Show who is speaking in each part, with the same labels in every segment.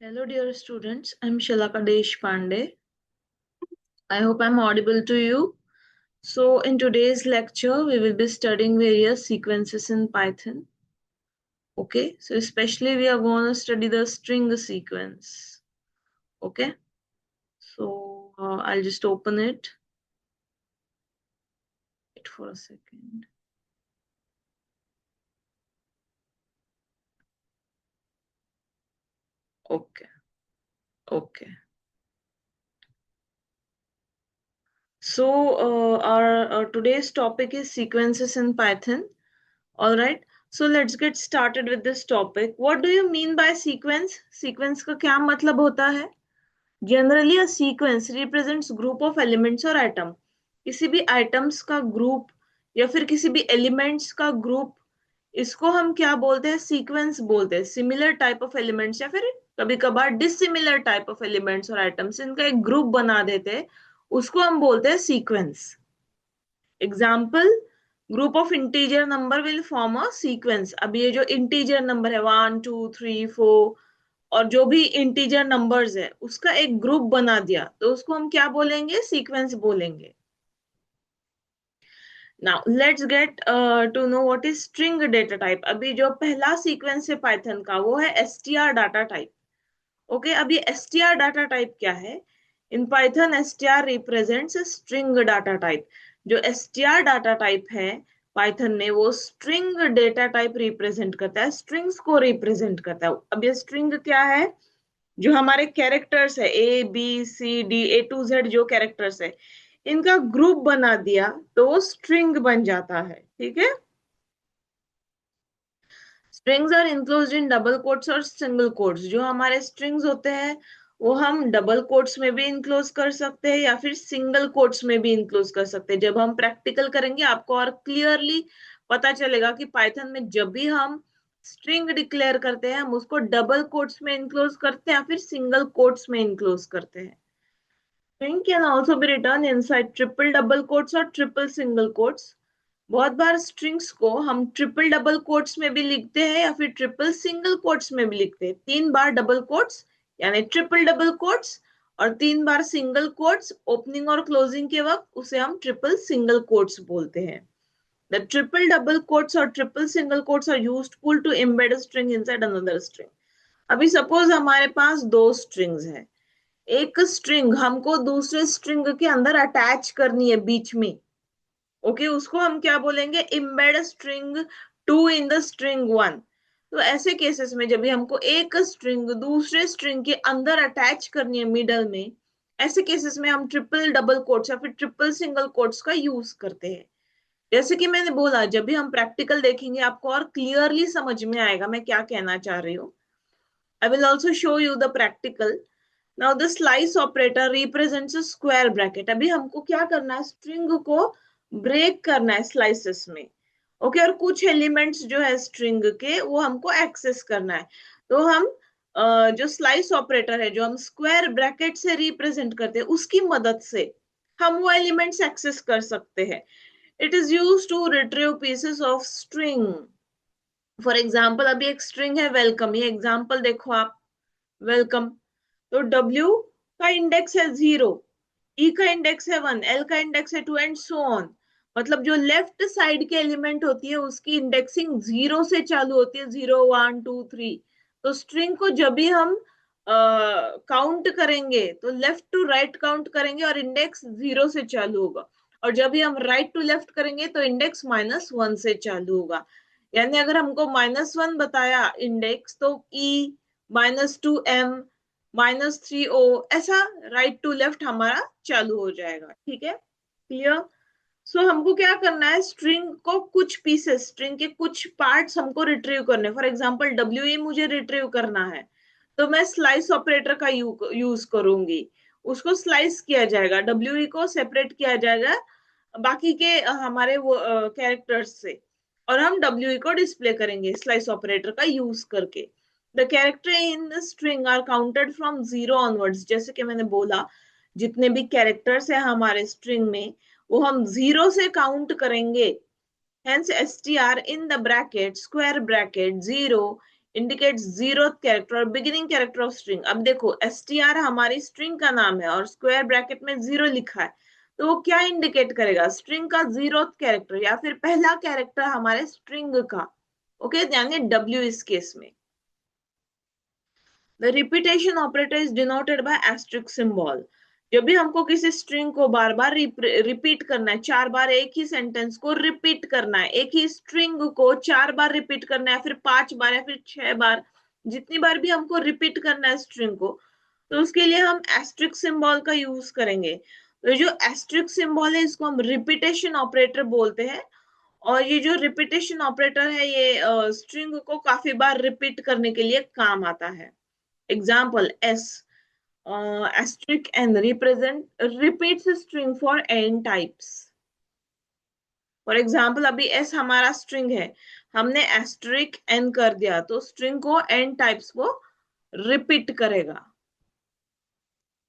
Speaker 1: Hello, dear students. I'm Shalaka Deshpande. I hope I'm audible to you. So, in today's lecture, we will be studying various sequences in Python. Okay, so especially we are going to study the string sequence. Okay, so I'll just open it. Wait for a second. Okay. So, our today's topic is sequences in Python. All right. So let's get started with this topic. What do you mean by sequence? Sequence का क्या मतलब होता है? Generally, a sequence represents group of elements or atom. किसी भी items का group या फिर किसी भी elements का group, इसको हम क्या बोलते हैं? Sequence बोलते हैं. Similar type of elements या फिर कभी कभार dissimilar type of elements और items, इनका एक group बना देते हैं, उसको हम बोलते हैं sequence. Example, group of integer number will form a sequence. अब ये जो integer number है 1 2 3 4 और जो भी integer numbers है उसका एक ग्रुप बना दिया तो उसको हम क्या बोलेंगे? सीक्वेंस बोलेंगे. Now let's get to know what is string data type. अभी जो पहला सीक्वेंस है पाइथन का वो है str data type. ओके, अब ये str data type क्या है? In Python str represents a string data type. जो str data type है पाइथन में वो स्ट्रिंग डेटा टाइप रिप्रेजेंट करता है, स्ट्रिंग्स को रिप्रेजेंट करता है. अब ये स्ट्रिंग क्या है? जो हमारे कैरेक्टर्स है ABCD A to Z, जो कैरेक्टर्स है इनका ग्रुप बना दिया तो वो स्ट्रिंग बन जाता है. ठीक है. Strings are enclosed in double quotes और सिंगल कोट्स. जो हमारे स्ट्रिंग्स होते हैं वो हम डबल कोट्स में भी इंक्लोज कर सकते हैं या फिर सिंगल कोट्स में भी इंक्लोज कर सकते हैं. जब हम प्रैक्टिकल करेंगे आपको और क्लियरली पता चलेगा कि पाइथन में जब भी हम स्ट्रिंग डिक्लेयर करते हैं हम उसको डबल कोट्स में इंक्लोज करते हैं या फिर सिंगल कोट्स में इंक्लोज करते हैं. String can also be return inside triple double quotes और ट्रिपल सिंगल कोट्स. बहुत बार स्ट्रिंग्स को हम ट्रिपल डबल कोट्स में भी लिखते हैं या फिर ट्रिपल सिंगल कोट्स में भी लिखते हैं. 3 बार डबल कोट्स यानी ट्रिपल डबल कोट्स और 3 बार सिंगल कोट्स ओपनिंग और क्लोजिंग के वक्त उसे हम ट्रिपल सिंगल कोट्स बोलते हैं. The triple double quotes or triple single quotes are useful to embed a string inside another string. अभी सपोज हमारे पास दो स्ट्रिंग्स है, एक स्ट्रिंग हमको दूसरे स्ट्रिंग के अंदर अटैच करनी है बीच में. ओके, उसको हम क्या बोलेंगे? Embed string 2 in the string 1. तो ऐसे केसेस में जब भी हमको एक स्ट्रिंग दूसरे स्ट्रिंग के अंदर अटैच करनी है मिडल में, ऐसे केसेस में हम ट्रिपल डबल कोट्स या फिर ट्रिपल सिंगल कोट्स का यूज करते हैं. जैसे कि मैंने बोला जब भी हम प्रैक्टिकल देखेंगे आपको और क्लियरली समझ में आएगा मैं क्या कहना चाह रही हूँ. I will also show you the practical. Now the slice operator represents a square bracket. अभी हमको क्या करना है? स्ट्रिंग को ब्रेक करना है स्लाइसेस में. ओके, और कुछ एलिमेंट्स जो है स्ट्रिंग के वो हमको एक्सेस करना है. तो हम जो स्लाइस ऑपरेटर है जो हम स्क्वायर ब्रैकेट से रिप्रेजेंट करते हैं उसकी मदद से हम वो एलिमेंट्स एक्सेस कर सकते हैं. It is used to retrieve pieces of string. For example, अभी एक string है welcome. ये example देखो आप, welcome. तो W का इंडेक्स है 0, E का इंडेक्स है 1, L का इंडेक्स है 2 एंड सो ऑन. मतलब जो लेफ्ट साइड के एलिमेंट होती है उसकी इंडेक्सिंग 0 से चालू होती है, 0 1 2 3. तो स्ट्रिंग को जब भी हम काउंट करेंगे तो लेफ्ट टू राइट काउंट करेंगे और इंडेक्स 0 से चालू होगा. और जब भी हम राइट टू लेफ्ट करेंगे तो इंडेक्स -1 से चालू होगा. यानी अगर हमको -1 बताया इंडेक्स तो E -2M -3O ऐसा राइट टू लेफ्ट हमारा चालू हो जाएगा. ठीक है, क्लियर. सो हमको क्या करना है? स्ट्रिंग को कुछ पीसेस, स्ट्रिंग के कुछ पार्ट्स हमको रिट्रीव करने. फॉर एग्जांपल WE मुझे रिट्रीव करना है तो मैं स्लाइस ऑपरेटर का यूज करूंगी. उसको स्लाइस किया जाएगा, WE को सेपरेट किया जाएगा बाकी के हमारे वो कैरेक्टर्स से और हम WE को डिस्प्ले करेंगे स्लाइस ऑपरेटर का यूज करके. The character in the string are counted from 0 onwards. जैसे कि मैंने बोला जितने भी कैरेक्टर्स है हमारे स्ट्रिंग में वो हम 0 से काउंट करेंगे. Hence str in the bracket square bracket 0 indicates zero character और बिगिनिंग कैरेक्टर ऑफ स्ट्रिंग। अब देखो str हमारी स्ट्रिंग का नाम है और स्क्वायर ब्रैकेट में 0 लिखा है, तो वो क्या इंडिकेट करेगा? स्ट्रिंग का 0th कैरेक्टर या फिर पहला कैरेक्टर हमारे स्ट्रिंग का। ओके, यानी w इस केस में। The repetition operator is denoted by asterisk symbol. जब भी हमको किसी स्ट्रिंग को बार बार रिपीट करना है, 4 बार एक ही सेंटेंस को रिपीट करना है, एक ही स्ट्रिंग को 4 बार रिपीट करना है, फिर 5 बार या फिर 6 बार, जितनी बार भी हमको रिपीट करना है स्ट्रिंग को, तो उसके लिए हम एस्ट्रिक सिंबल का यूज करेंगे। तो जो एस्ट्रिक सिंबल है इसको हम रिपीटेशन ऑपरेटर बोलते हैं। और ये जो रिपीटेशन ऑपरेटर है ये स्ट्रिंग को काफी बार रिपीट करने के लिए काम आता है। Example S asterisk n repeats string for n types. For example अभी S हमारा स्ट्रिंग है, हमने asterisk n कर दिया तो स्ट्रिंग को n टाइप्स को रिपीट करेगा।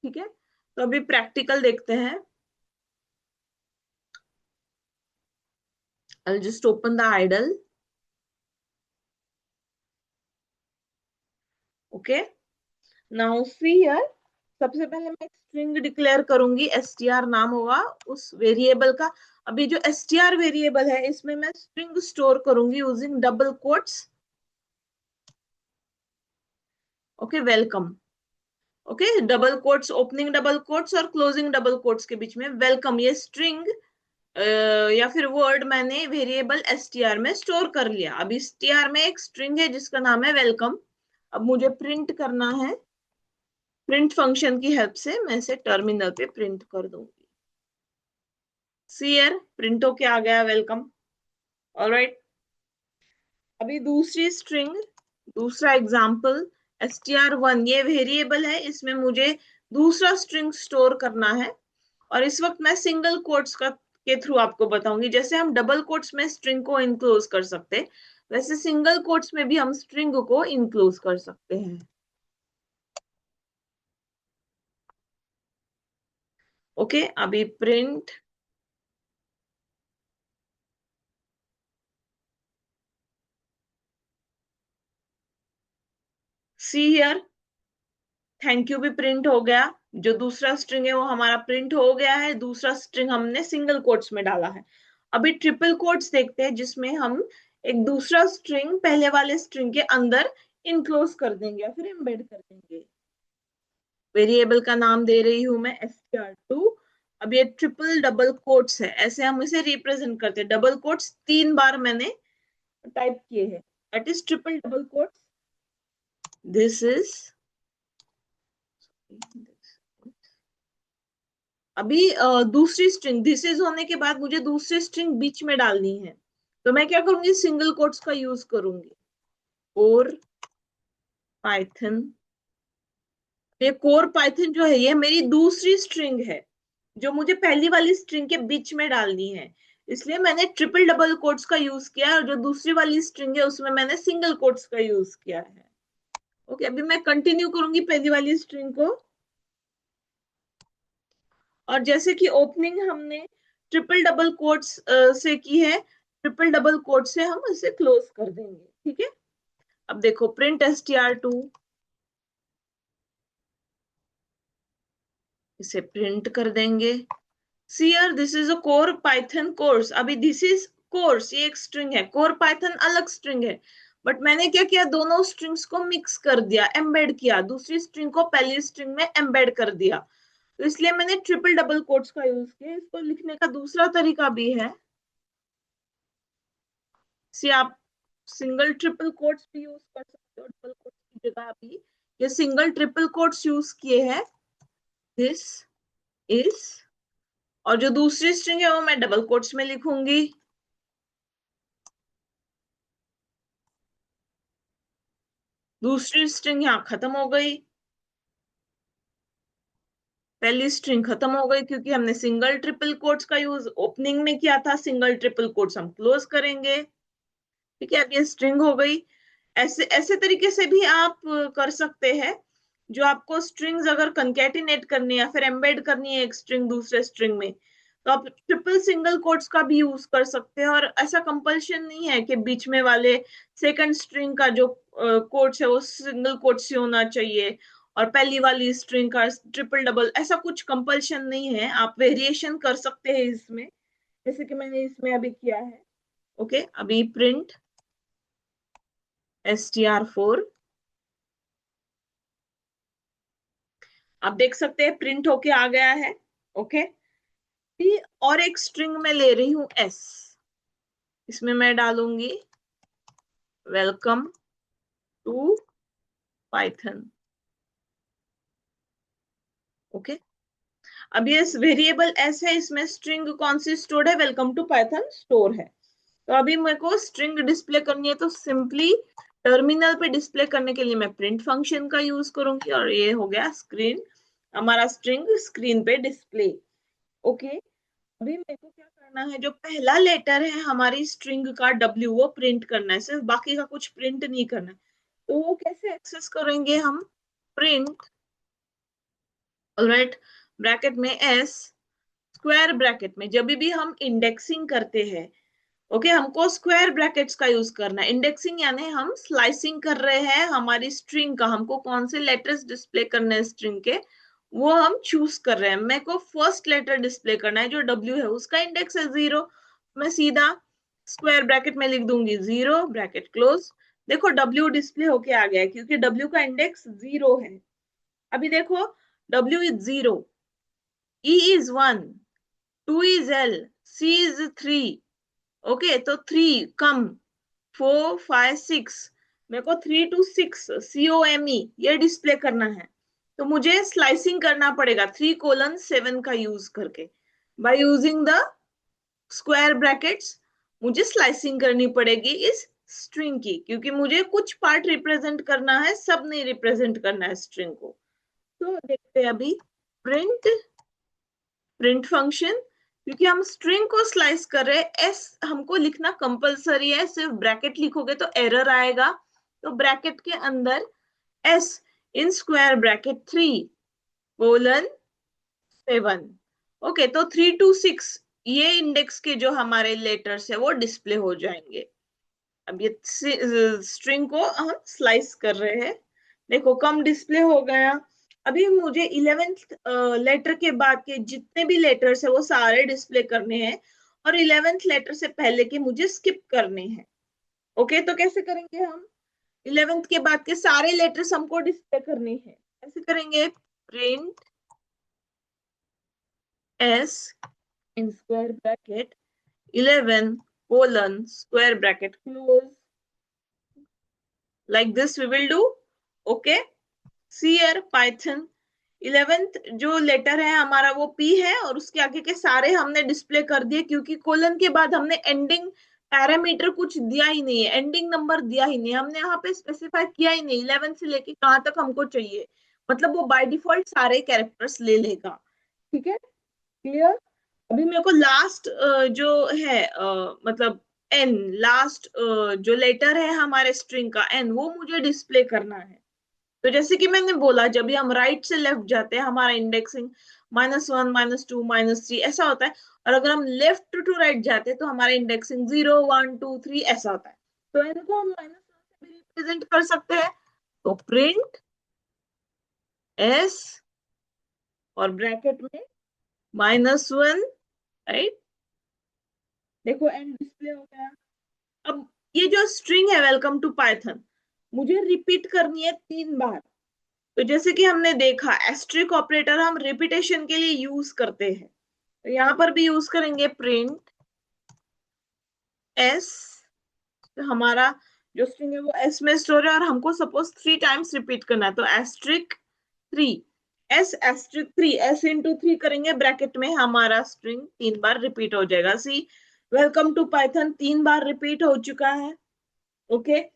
Speaker 1: ठीक है, तो अभी प्रैक्टिकल देखते हैं। I'll just open the idle. Okay, now see here. सबसे पहले मैं स्ट्रिंग डिक्लेयर करूंगी, str नाम होगा उस वेरिएबल का। अभी जो str वेरिएबल है इसमें मैं स्ट्रिंग स्टोर करूंगी using double quotes. Okay, welcome. Okay, double quotes, opening double quotes और क्लोजिंग डबल कोट्स के बीच में वेलकम, ये स्ट्रिंग या फिर वर्ड मैंने वेरिएबल str में स्टोर कर लिया। अब str में एक स्ट्रिंग है जिसका नाम है वेलकम। अब मुझे प्रिंट करना है, प्रिंट फंक्शन की हेल्प से मैं इसे टर्मिनल पे प्रिंट कर दूंगी। सी हियर, प्रिंट होके आ गया वेलकम। ऑलराइट, अभी दूसरी स्ट्रिंग, दूसरा एग्जांपल str1, ये वेरिएबल है, इसमें मुझे दूसरा स्ट्रिंग स्टोर करना है। और इस वक्त मैं सिंगल कोट्स का के थ्रू आपको बताऊंगी। जैसे हम डबल कोट्स में स्ट्रिंग को इनक्लोज कर सकते, वैसे सिंगल कोट्स में भी हम स्ट्रिंग को इनक्लोज कर सकते हैं। ओके, अभी print see here, thank you भी प्रिंट हो गया। जो दूसरा स्ट्रिंग है वो हमारा प्रिंट हो गया है, दूसरा स्ट्रिंग हमने सिंगल कोट्स में डाला है। अभी ट्रिपल कोट्स देखते हैं जिसमें हम एक दूसरा स्ट्रिंग पहले वाले स्ट्रिंग के अंदर इनक्लोज कर देंगे या फिर एम्बेड कर देंगे। वेरिएबल का नाम दे रही हूं मैं str2। अब ये ट्रिपल डबल कोट्स है, ऐसे हम इसे रिप्रेजेंट करते हैं। डबल कोट्स 3 बार मैंने टाइप किए हैं, that is triple double quotes. This is, अभी दूसरी स्ट्रिंग दिस इज होने के बाद मुझे दूसरी स्ट्रिंग बीच में डालनी है, तो मैं क्या करूंगी? सिंगल कोट्स का यूज करूंगी। कोर पाइथन, ये कोर पाइथन जो है ये मेरी दूसरी स्ट्रिंग है जो मुझे पहली वाली स्ट्रिंग के बीच में डालनी है, इसलिए मैंने ट्रिपल डबल कोट्स का यूज किया और जो दूसरी वाली स्ट्रिंग है उसमें मैंने सिंगल कोट्स का यूज किया है। ओके, अभी मैं कंटिन्यू करूंगी पहली वाली स्ट्रिंग को। और जैसे कि ओपनिंग हमने ट्रिपल डबल कोट्स से की है, ट्रिपल डबल कोट से हम इसे क्लोज कर देंगे। ठीक है, अब देखो प्रिंट str2, इसे प्रिंट कर देंगे। See here, this is a core Python course. अभी दिस इज कोर्स, ये एक स्ट्रिंग है, कोर पाइथन अलग स्ट्रिंग है, बट मैंने क्या किया? दोनों स्ट्रिंग्स को मिक्स कर दिया, एम्बेड किया, दूसरी स्ट्रिंग को पहली स्ट्रिंग में एम्बेड कर दिया, तो इसलिए मैंने ट्रिपल डबल कोट्स का यूज किया। इसको लिखने का दूसरा तरीका भी है, सी आप सिंगल ट्रिपल कोट्स भी यूज कर सकते हो डबल कोट्स की जगह। भी ये सिंगल ट्रिपल कोट्स यूज किए हैं, दिस इज, और जो दूसरी स्ट्रिंग है वो मैं डबल कोट्स में लिखूंगी। दूसरी स्ट्रिंग यहाँ खत्म हो गई, पहली स्ट्रिंग खत्म हो गई क्योंकि हमने सिंगल ट्रिपल कोट्स का यूज ओपनिंग में किया था, सिंगल ट्रिपल कोट्स हम क्लोज करेंगे। ठीक है, अब ये स्ट्रिंग हो गई। ऐसे ऐसे तरीके से भी आप कर सकते हैं। जो आपको स्ट्रिंग्स अगर कंकैटिनेट करनी है या फिर एम्बेड करनी है एक स्ट्रिंग दूसरे स्ट्रिंग में, तो आप ट्रिपल सिंगल कोट्स का भी यूज कर सकते हैं, और ऐसा कंपल्शन नहीं है कि बीच में वाले सेकंड स्ट्रिंग का जो कोट्स है वो सिंगल कोट्स ही होना चाहिए, और पहली वाली स्ट्रिंग का ट्रिपल डबल, ऐसा कुछ कंपल्शन नहीं है, आप वेरिएशन कर सकते हैं इसमें, जैसे कि मैंने इसमें अभी किया है। ओके, अभी प्रिंट str4, आप देख सकते हैं प्रिंट होके आ गया है। ओके, और एक स्ट्रिंग में ले रही हूं s, इसमें मैं डालूंगी वेलकम टू पाइथन। ओके, अब ये वेरिएबल s है, इसमें स्ट्रिंग कौन सी स्टोर्ड है, वेलकम टू पाइथन स्टोर है। तो अभी मेरे को स्ट्रिंग डिस्प्ले करनी है, तो सिंपली टर्मिनल पे डिस्प्ले करने के लिए मैं प्रिंट फंक्शन का यूज करूंगी, और ये हो गया स्क्रीन, हमारा स्ट्रिंग स्क्रीन पे डिस्प्ले। ओके, अभी मेरे को क्या करना है, जो पहला लेटर है हमारी स्ट्रिंग का w, वो प्रिंट करना है, सिर्फ बाकी का कुछ प्रिंट नहीं करना है। तो वो कैसे एक्सेस करेंगे हम, प्रिंट, ऑलराइट, ब्रैकेट में s, स्क्वायर ब्रैकेट में, जब भी हम इंडेक्सिंग करते हैं, ओके, हमको स्क्वायर ब्रैकेट्स का यूज करना है। इंडेक्सिंग यानी हम स्लाइसिंग कर रहे हैं हमारी स्ट्रिंग का, हमको कौन से लेटर्स डिस्प्ले करने हैं स्ट्रिंग के, वो हम चूज कर रहे हैं। मेरे को फर्स्ट लेटर डिस्प्ले करना है जो w है, उसका इंडेक्स है 0, मैं सीधा स्क्वायर ब्रैकेट में लिख दूंगी 0 ब्रैकेट क्लोज। देखो w डिस्प्ले होके आ गया है क्योंकि w का इंडेक्स 0 है। अभी देखो, w is 0, e is 1, 2 is l, c is 3। Okay, तो 3 कम, 4 5 6, मेरे को 3 to 6 COME ये डिस्प्ले करना है। तो मुझे स्लाइसिंग करना पड़ेगा 3:7 का यूज करके, by using the square brackets. मुझे स्लाइसिंग करनी पड़ेगी इस स्ट्रिंग की, क्योंकि मुझे कुछ पार्ट रिप्रेजेंट करना है, सब नहीं रिप्रेजेंट करना है स्ट्रिंग को। तो देखते हैं अभी प्रिंट फंक्शन, क्योंकि हम स्ट्रिंग को स्लाइस कर रहे हैं, एस हमको लिखना कंपलसरी है, सिर्फ ब्रैकेट लिखोगे तो एरर आएगा। तो ब्रैकेट के अंदर S in square bracket 3:7। Okay, तो 3 to 6 ये इंडेक्स के जो हमारे लेटर्स है वो डिस्प्ले हो जाएंगे। अब ये स्ट्रिंग को हम स्लाइस कर रहे हैं, देखो कम डिस्प्ले हो गया। अभी मुझे 11th लेटर के बाद के जितने भी लेटर्स है वो सारे डिस्प्ले करने हैं, और 11th लेटर से पहले के मुझे स्किप करने हैं। ओके, तो कैसे करेंगे हम, 11th के बाद के सारे लेटर्स हमको डिस्प्ले करने हैं, कैसे करेंगे, print s in square bracket 11 colon square bracket close, like this we will do। okay, see here python 11th जो लेटर है हमारा वो p है, और उसके आगे के सारे हमने डिस्प्ले कर दिए, क्योंकि कोलन के बाद हमने एंडिंग पैरामीटर कुछ दिया ही नहीं है, एंडिंग नंबर दिया ही नहीं, हमने यहाँ पे स्पेसिफाई किया ही नहीं 11 से लेके कहाँ तक हमको चाहिए, मतलब वो बाय डिफॉल्ट सारे कैरेक्टर्स ले लेगा। ठीक है, क्लियर। अभी मेरे को लास्ट जो है मतलब एन, लास्ट जो लेटर है हमारे स्ट्रिंग का एन, वो मुझे डिस्प्ले करना है। तो जैसे कि मैंने बोला, जब भी हम राइट से लेफ्ट जाते हैं हमारा इंडेक्सिंग -1 -2 -3 ऐसा होता है, और अगर हम लेफ्ट टू राइट जाते हैं तो हमारा इंडेक्सिंग 0 1 2 3 ऐसा होता है। तो इनको हम -1 से भी रिप्रेजेंट कर सकते हैं। तो प्रिंट एस और ब्रैकेट में -1, राइट, देखो एंड डिस्प्ले हो गया। अब ये जो स्ट्रिंग है वेलकम टू पाइथन, मुझे रिपीट करनी है 3 बार। तो जैसे कि हमने देखा एस्ट्रिक ऑपरेटर हम रिपीटेशन के लिए यूज करते हैं, तो यहाँ पर भी यूज करेंगे प्रिंट एस, तो हमारा जो स्ट्रिंग है वो एस में स्टोर है, और हमको सपोज 3 टाइम्स रिपीट करना है, तो asterisk 3, s asterisk 3, s into 3 करेंगे, ब्रैकेट में हमारा स्ट्रिंग 3 बार रिपीट हो जाएगा। सी वेलकम टू पाइथन 3 बार रिपीट हो चुका है। Okay,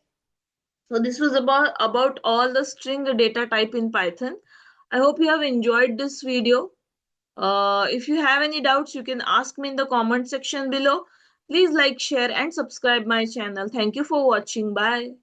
Speaker 1: so this was about all the string data type in Python. I hope you have enjoyed this video. If you have any doubts, you can ask me in the comment section below. Please like, share, and subscribe my channel. Thank you for watching. Bye.